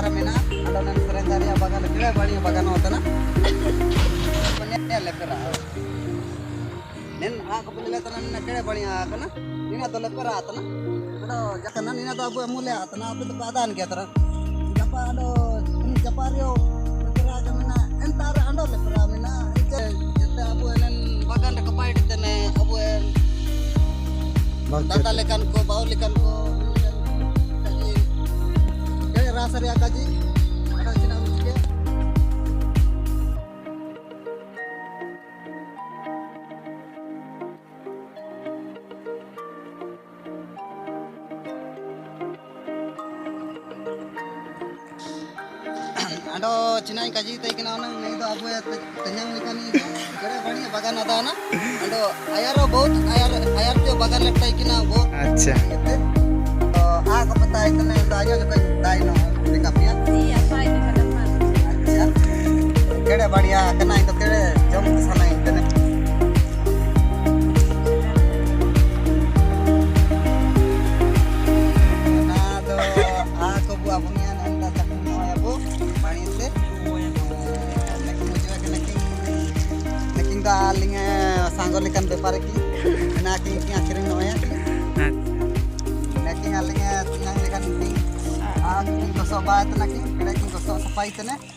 entar mena ando nan serentari bagan kira bani bagan hotana punya lepera nen aku punya tanan na kira bani akana nina to lepera atana ado jakana nina to abu mulya atana abu to padan kya tara japa ado ini japario lepera kamena entar ando lepera mena jeta abu nen bagan de kapai ditene abu tata lekan ko bau lekan ko rasa ria kaji ada cina musike ado cina kaji tai kena nang nei do abu tenyang likani gere bani bagan ada na ado ayaro bahut ayar te bagan lektai kena bahut अच्छा aku peta itene dayo juga daino dikapnya iya pai di depan acha kede बढ़िया kena itu kede jom sana itene nah do aku buah punya nanda takmo ya bu pani se neking mujua ke neking daling sanggol ikan bepar ki naking ki akhirin no ya naking alinge tinang ikan ting aku kosok bat naking kede kosok sapai tene